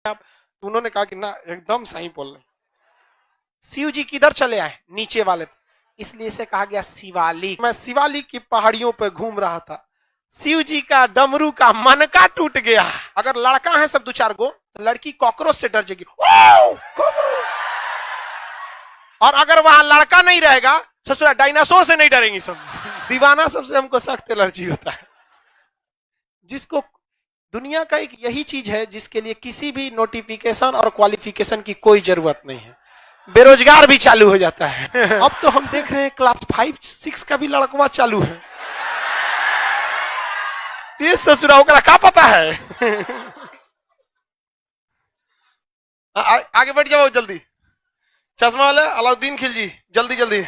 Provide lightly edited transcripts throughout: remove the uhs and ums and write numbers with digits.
आप, तो उन्होंने कहा कि ना एकदम सही बोल रहे। शिव जी किधर चले आए? नीचे वाले, इसलिए इसे कहा गया शिवालिक। मैं शिवालिक की पहाड़ियों पर घूम रहा था, शिव जी का डमरू का मनका टूट गया। अगर लड़का है सब दो चार गो, तो लड़की कॉकरोच से डर जाएगी, और अगर वहां लड़का नहीं रहेगा, ससुरा डायनासोर से नहीं डरेंगी सब। दीवाना सबसे हमको सख्त एलर्जी होता है। जिसको दुनिया का एक यही चीज है जिसके लिए किसी भी नोटिफिकेशन और क्वालिफिकेशन की कोई जरूरत नहीं है, बेरोजगार भी चालू हो जाता है। अब तो हम देख रहे हैं क्लास 5-6 का भी लड़कवा चालू है। ये ससुरा ओकरा का पता है। आगे बढ़ जाओ जल्दी। चश्मा वाले अलाउद्दीन खिलजी, जल्दी जल्दी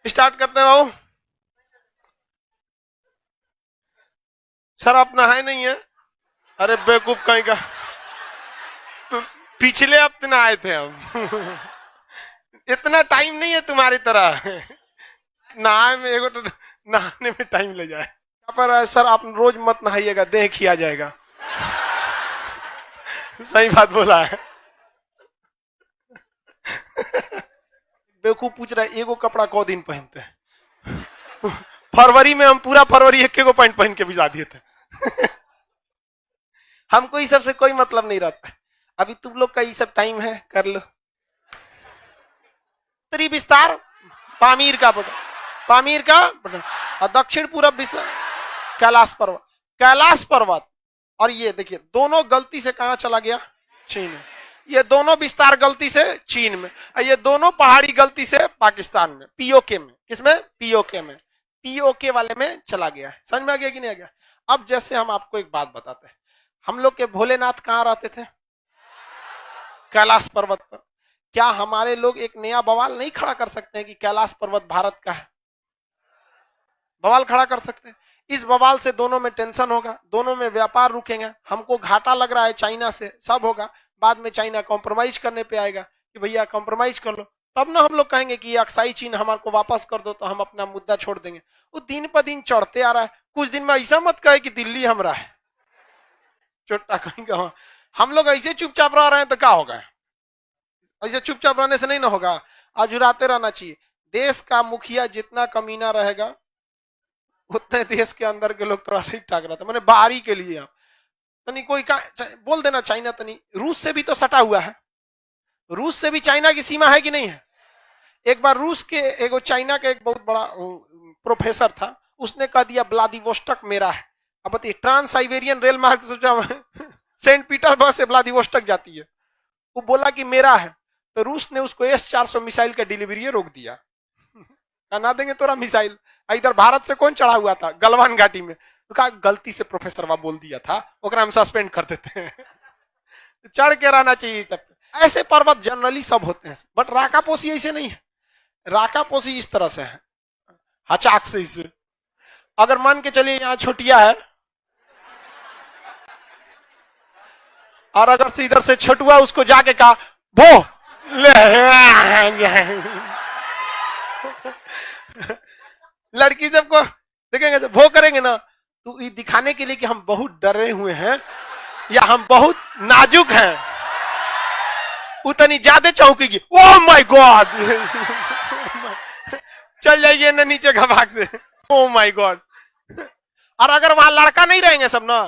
स्टार्ट करते हैं बाबू। सर आप नहाए नहीं है? अरे बेवकूफ कहीं का, पिछले हफ्ते ना आए थे हम। इतना टाइम नहीं है तुम्हारी तरह, नहाने में टाइम ले जाए। यहाँ पर सर आप रोज मत नहाइएगा, देह खिया जाएगा। सही बात बोला है। बेवकूफ पूछ रहा है एगो कपड़ा को दिन पहनते हैं? फरवरी में हम पूरा फरवरी एक एगो पैंट पहन के भिजा दिए थे। हमको इस सब से कोई मतलब नहीं रहता। अभी तुम लोग का ये सब टाइम है, कर लो। उत्तरी विस्तार पामीर का बटा, पामीर का बटा, और दक्षिण पूरब विस्तार कैलाश पर्वत। कैलाश पर्वत और ये देखिए दोनों गलती से कहां चला गया? चीन में। ये दोनों विस्तार गलती से चीन में, और ये दोनों पहाड़ी गलती से पाकिस्तान में, पीओके में। किसमें? पीओके में। पीओके वाले में चला गया है। समझ में आ गया कि नहीं आ गया? अब जैसे हम आपको एक बात बताते हैं, हम लोग के भोलेनाथ कहां रहते थे? कैलाश पर्वत पर। क्या हमारे लोग एक नया बवाल नहीं खड़ा कर सकते हैं कि कैलाश पर्वत भारत का है? बवाल खड़ा कर सकते हैं। इस बवाल से दोनों में टेंशन होगा, दोनों में व्यापार रुकेंगे, हमको घाटा लग रहा है चाइना से, सब होगा। बाद में चाइना कॉम्प्रोमाइज करने पे आएगा कि भैया कॉम्प्रोमाइज कर लो, तब ना हम लोग कहेंगे कि अक्साई चीन हमारे को वापस कर दो, तो हम अपना मुद्दा छोड़ देंगे। वो दिन पर दिन चढ़ते आ रहा है। कुछ दिन में ऐसा मत कहे कि दिल्ली हमारा है, चोटा कहेंगे। हम लोग ऐसे चुपचाप रह रहे हैं तो क्या होगा? ऐसे चुपचाप रहने से नहीं ना होगा, अजुराते रहना चाहिए। देश का मुखिया जितना कमीना रहेगा, उतने देश के अंदर के लोग थोड़ा ठीक ठाक रहते। मैंने बाहरी के लिए आप तनी कोई का बोल देना, चाइना तनी रूस से भी तो सटा हुआ है। रूस से भी चाइना की सीमा है कि नहीं है? एक बार रूस के एगो चाइना का एक बहुत बड़ा प्रोफेसर था, उसने कह दिया व्लादिवोस्टक मेरा है। अब बताइए, ट्रांस साइबेरियन रेल मार्ग सोचा सेंट पीटर्सबर्ग से व्लादिवोस्टक जाती है, वो बोला कि मेरा है, तो रूस ने उसको S-400 मिसाइल का डिलीवरी रोक दिया। ना देंगे तोरा मिसाइल। इधर भारत से कौन चढ़ा हुआ था? गलवान घाटी में। तो कहा गलती से प्रोफेसर वहां बोल दिया था, ओकरा हम सस्पेंड कर देते हैं। चढ़ के रहना चाहिए सब। ऐसे पर्वत जनरली सब होते हैं, बट राकापोसी ऐसे नहीं है। राकापोसी इस तरह से है, हचाक से इसे। अगर मान के चलिए यहाँ छोटिया है, और अगर से इधर से छोटुआ उसको जाके कहा भो लड़की सबको देखेंगे तो भो करेंगे ना, तो ये दिखाने के लिए कि हम बहुत डरे हुए हैं या हम बहुत नाजुक हैं, उतनी ज्यादा चौंकेगी। Oh my God. चल जाइए ना नीचे घबाक से। Oh my God. और अगर वहां लड़का नहीं रहेंगे सब ना,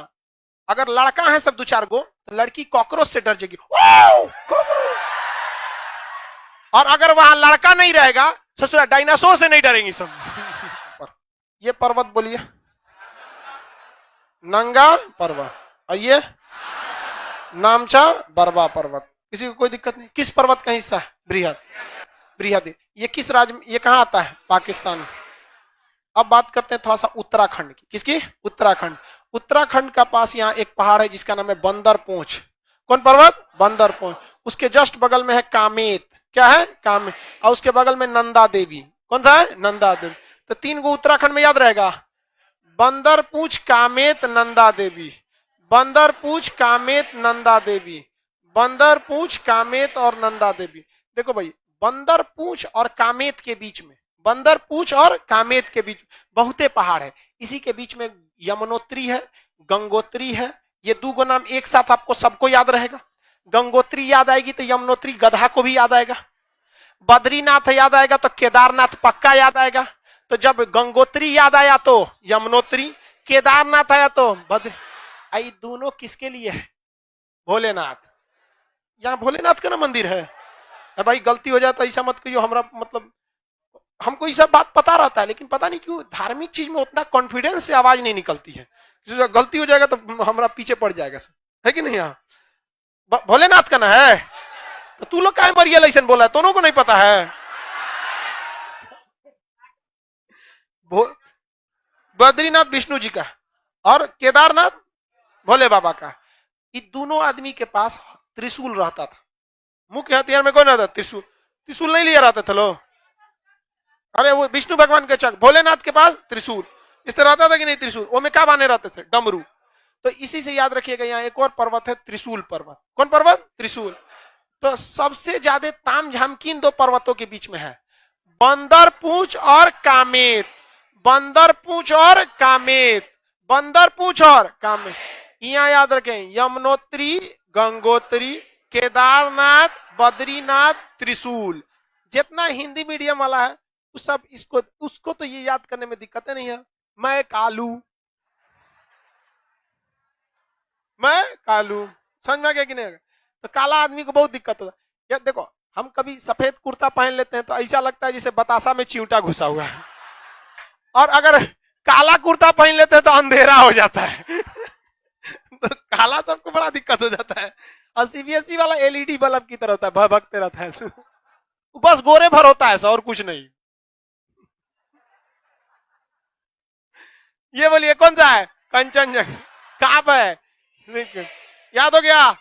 अगर लड़का है सब दो चार गो, तो लड़की कॉकरोच से डर जाएगी। और अगर वहां लड़का नहीं रहेगा, ससुरा डायनासोर से नहीं डरेंगी सब। ये पर्वत बोलिए, नंगा पर्वत, और ये नामचा बरवा पर्वत। किसी को कोई दिक्कत नहीं? किस पर्वत का हिस्सा है? बृहद। बृहद ये किस राज्य में, ये कहां आता है? पाकिस्तान। अब बात करते हैं थोड़ा सा उत्तराखंड की। किसकी? उत्तराखंड। उत्तराखंड का पास यहाँ एक पहाड़ है जिसका नाम है बंदर पोंछ। कौन पर्वत? बंदर पोंछ। उसके जस्ट बगल में है कामेत। क्या है? कामेत। और उसके बगल में नंदा देवी। कौन सा है? नंदा देवी। तो 3 गो उत्तराखंड में याद रहेगा, बंदर पूछ, कामेत, नंदा देवी। बंदर पूछ, कामेत, नंदा देवी। बंदर पूछ, कामेत और नंदा देवी। देखो भाई, बंदर पूछ और कामेत के बीच में, बंदर पूछ और कामेत के बीच बहुते पहाड़ है। इसी के बीच में यमुनोत्री है, गंगोत्री है। ये 2 गो नाम एक साथ आपको सबको याद रहेगा। गंगोत्री याद आएगी तो यमुनोत्री गधा को भी याद आएगा। बद्रीनाथ याद आएगा तो केदारनाथ पक्का याद आएगा। तो जब गंगोत्री याद आया तो यमुनोत्री, केदारनाथ आया तो बद्री। आई दोनों किसके लिए है? भोलेनाथ। यहाँ भोलेनाथ का ना मंदिर है। भाई गलती हो जाता ऐसा मत कहियो, हमरा मतलब हमको ये सब बात पता रहता है, लेकिन पता नहीं क्यों धार्मिक चीज में उतना कॉन्फिडेंस से आवाज नहीं निकलती है। गलती हो जाएगा तो हमरा पीछे पड़ जाएगा, है कि नहीं? यहाँ भोलेनाथ का ना है तो तू लोग काहे मरियल ऐसा बोला है? दोनों को नहीं पता है। बद्रीनाथ विष्णु जी का और केदारनाथ भोले बाबा का। ये दोनों आदमी के पास त्रिशूल रहता था। मुख्य हथियार में कौन रहता? त्रिशूल। त्रिशूल नहीं लिया रहता था लोग। अरे वो विष्णु भगवान के चक, भोलेनाथ के पास त्रिशूल। इस तरह रहता था कि नहीं त्रिशूल? वो में क्या बांधे रहते थे? डमरू। तो इसी से याद रखिएगा, यहाँ एक और पर्वत है त्रिशूल पर्वत। कौन पर्वत? त्रिशूल। तो सबसे ज्यादा ताम झाम किन दो पर्वतों के बीच में है? बंदर पूंछ और कामेत। बंदर पूंछ और कामेत। बंदर पूंछ और कामेत। यहाँ याद रखें, यमुनोत्री, गंगोत्री, केदारनाथ, बद्रीनाथ, त्रिशूल। जितना हिंदी मीडियम वाला है उस सब उसको तो ये याद करने में दिक्कतें नहीं है। मैं कालू समझ में आ गया कि नहीं? तो काला आदमी को बहुत दिक्कत होता है। देखो हम कभी सफेद कुर्ता पहन लेते हैं तो ऐसा लगता है जैसे बतासा में चिंटा घुसा हुआ है, और अगर काला कुर्ता पहन लेते हैं तो अंधेरा हो जाता है। तो काला सबको बड़ा दिक्कत हो जाता है। और सीबीएसई वाला एलईडी बल्ब की तरह होता है, भगते रहता है। बस गोरे भर होता है और कुछ नहीं। ये बोलिए कौन सा है? कंचनजंगा। कहां पर है? याद हो गया?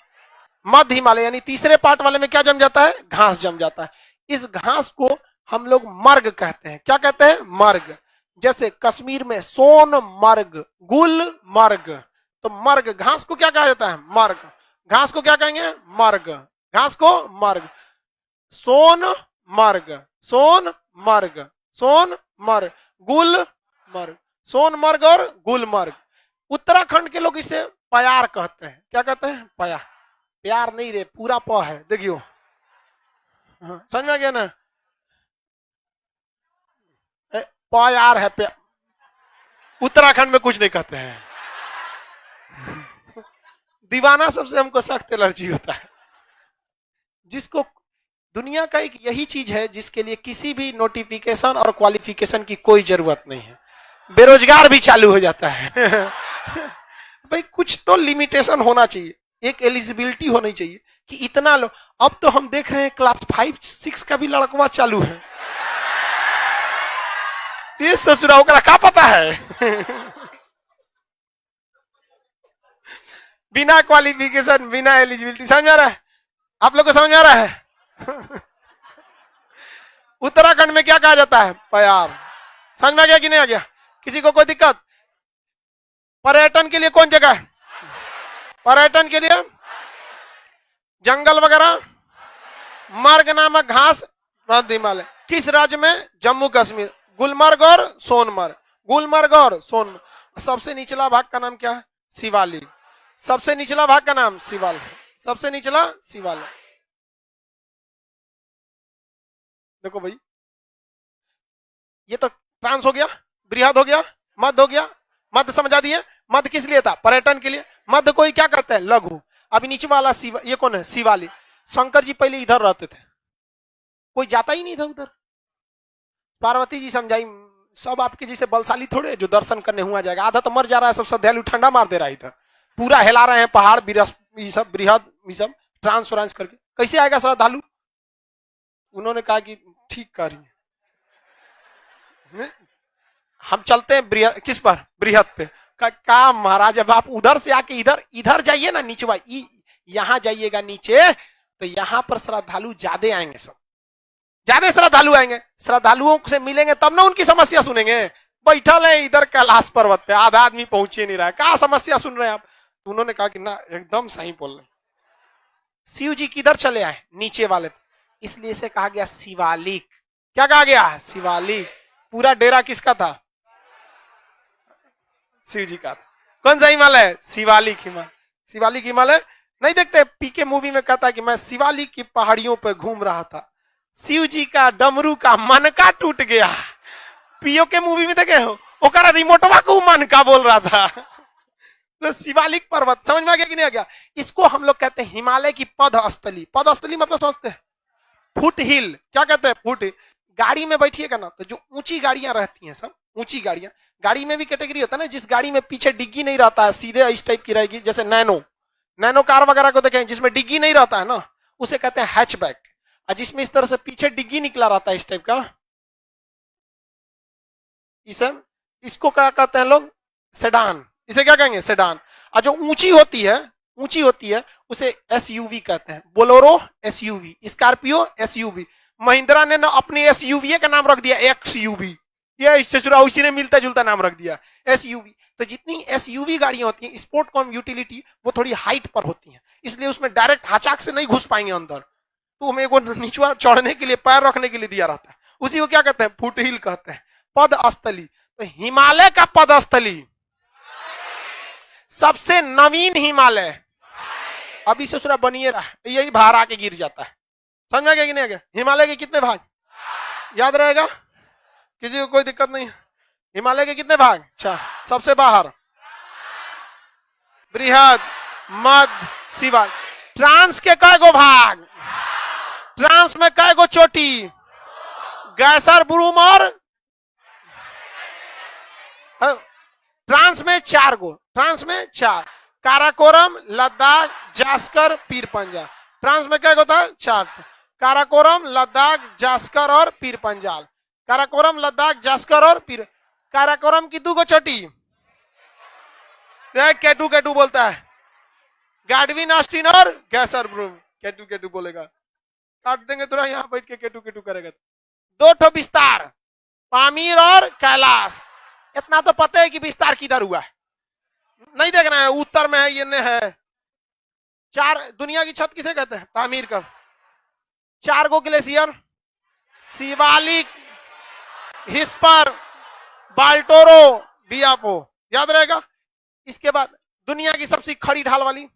मध्य हिमालय यानी तीसरे पार्ट वाले में क्या जम जाता है? घास जम जाता है। इस घास को हम लोग मर्ग कहते हैं। क्या कहते हैं? मर्ग। जैसे कश्मीर में सोनमर्ग, गुलमर्ग। तो मर्ग घास को क्या कहा जाता है? मर्ग। घास को क्या कहेंगे? मर्ग। घास को मर्ग। सोनमर्ग, सोनमर्ग, सोनमर्ग, गुलमर्ग। सोनमर्ग और गुलमर्ग। उत्तराखंड के लोग इसे प्यार कहते हैं। क्या कहते हैं? प्यार। प्यार नहीं रे, पूरा प है, देखियो। समझ में गया ना? प्यार है, प्यार। उत्तराखंड में कुछ नहीं कहते हैं। दीवाना सबसे हमको सख्त एलर्जी होता है। जिसको दुनिया का एक यही चीज है जिसके लिए किसी भी नोटिफिकेशन और क्वालिफिकेशन की कोई जरूरत नहीं है। बेरोजगार भी चालू हो जाता है। भाई कुछ तो लिमिटेशन होना चाहिए, एक एलिजिबिलिटी होनी चाहिए कि इतना लो। अब तो हम देख रहे हैं क्लास 5-6 का भी लड़कवा चालू है। ये ससुरा होकर क्या पता है? बिना क्वालिफिकेशन, बिना एलिजिबिलिटी। समझ आ रहा है? आप लोग को समझ आ रहा है? उत्तराखंड में क्या कहा जाता है? प्यार। समझ में आ गया कि नहीं आ गया? किसी को कोई दिक्कत? पर्यटन के लिए कौन जगह है? पर्यटन के लिए जंगल वगैरह, मर्ग नामक घास, मध्य हिमालय। किस राज्य में? जम्मू कश्मीर। गुलमर्ग और सोनमर्ग। गुलमर्ग और सोनमर्ग। सबसे निचला भाग का नाम क्या है? शिवालिक। सबसे निचला भाग का नाम शिवालिक। सबसे निचला शिवालिक। देखो भाई, ये तो ट्रांस हो गया, बृहद हो गया, मध्य हो गया। मध्य समझा दिए? मध्य किस लिए था? पर्यटन के लिए। मध्य कोई क्या कहते हैं? लघु। अभी नीचे वाला शिव, ये कौन है? शिवालिक। शंकर जी पहले इधर रहते थे, कोई जाता ही नहीं था उधर। पार्वती जी समझाई, सब आपके जैसे बलशाली थोड़े जो दर्शन करने हुआ जाएगा। आधा तो मर जा रहा है, सब श्रद्धालु ठंडा मार दे रहा है इधर। पूरा हिला रहे हैं पहाड़, ये सब बृहद, ये सब ट्रांस व्रांस करके। कैसे आएगा श्रद्धालु? उन्होंने कहा कि ठीक कर रही है, हम चलते हैं किस पर? बृहद पे। का महाराज, अब आप उधर से आके इधर जाइए ना, नीचे यहां जाइएगा नीचे, तो यहां पर श्रद्धालु ज्यादा आएंगे, सब ज्यादा श्रद्धालु आएंगे। श्रद्धालुओं से मिलेंगे तब ना उनकी समस्या सुनेंगे। बैठल है इधर कैलाश पर्वत पे, आधा आदमी पहुंचे नहीं रहा है, क्या समस्या सुन रहे हैं आप? उन्होंने कहा कि ना, एकदम सही बोल रहे। शिव जी किधर चले आए? नीचे वाले, इसलिए इसे कहा गया शिवालिक। क्या कहा गया? शिवालिक। पूरा डेरा किसका था? शिव जी का। कौन सा हिमालय? शिवालिक हिमालय। शिवालिक हिमालय नहीं देखते पीके मूवी में कहता है कि मैं शिवालिक की पहाड़ियों पर घूम रहा था, शिव जी का डमरू का मनका टूट गया। पीओ के मूवी में देखे हो ओकरा रिमोटवा को मनका बोल रहा था। तो शिवालिक पर्वत समझ में आ गया कि नहीं आ गया? इसको हम लोग कहते हैं हिमालय की पदस्थली। पदस्थली मतलब समझते हैं फुट हिल। क्या कहते हैं? फुट। गाड़ी में बैठिएगा ना तो जो ऊंची गाड़ियां रहती हैं, सब ऊंची गाड़ियां, गाड़ी में भी कैटेगरी होता है ना, जिस गाड़ी में पीछे डिग्गी नहीं रहता है, सीधे इस टाइप की रहेगी, जैसे नैनो कार वगैरह को देखें जिसमें डिग्गी नहीं रहता है ना, उसे कहते हैं हैचबैक। और जिसमें इस तरह से पीछे डिग्गी निकला रहता है इस टाइप का, इसको क्या कहते हैं लोग? सेडान। इसे क्या कहेंगे? सेडान। और जो ऊंची होती है उसे एसयूवी कहते हैं। Bolero SUV, Scorpio SUV. Mahindra ने ना अपनी एसयूवी का नाम रख दिया एक्सयूवी। ये इससे जुड़ा उसी ने मिलता जुलता नाम रख दिया एसयूवी। तो जितनी एसयूवी गाड़ियां होती हैं स्पोर्ट कॉम यूटिलिटी, वो थोड़ी हाइट पर होती हैं, इसलिए उसमें डायरेक्ट हाचाक से नहीं घुस पाएंगे अंदर, तो हमें वो नीचवा चढ़ने के लिए, पैर रखने के लिए दिया रहता है। उसी को क्या कहते हैं? फुट हिल कहते हैं, पदस्थली। तो हिमालय का पदस्थली सबसे नवीन हिमालय अभी से थोड़ा बनिए रहा, यही बाहर आके गिर जाता है। समझ में गया कि नहीं गया? हिमालय के कितने भाग याद रहेगा? किसी को कोई दिक्कत नहीं? हिमालय के कितने भाग? अच्छा, सबसे बाहर बृहद, मध्य, शिवाल। ट्रांस के कई गो भाग? ट्रांस में कई गो चोटी? गैसर, ब्रूम और ट्रांस में 4 गो। ट्रांस में 4, काराकोरम, लद्दाख, जास्कर, पीर पंजाल। ट्रांस में क्या होता है? 4। काराकोरम, लद्दाख, जास्कर और पीर पंजाल। काराकोरम, लद्दाख, जास्कर और पीर। काराकोरम की 2 गो चोटी, केटू बोलता है, गाडविन ऑस्टिन और गैसर ब्रूम। केटू बोलेगा, काट देंगे तुरंत यहां बैठ के केटू करेगा। 2 ठो विस्तार, पामीर और कैलाश। इतना तो पता है कि विस्तार किधर हुआ है, नहीं देखना है, उत्तर में है, ये ने है। 4 दुनिया की छत किसे कहते हैं? पामीर का। 4 गो ग्लेशियर, शिवालिक, हिस्पर, बाल्टोरो, बियापो। याद रहेगा? इसके बाद दुनिया की सबसे खड़ी ढाल वाली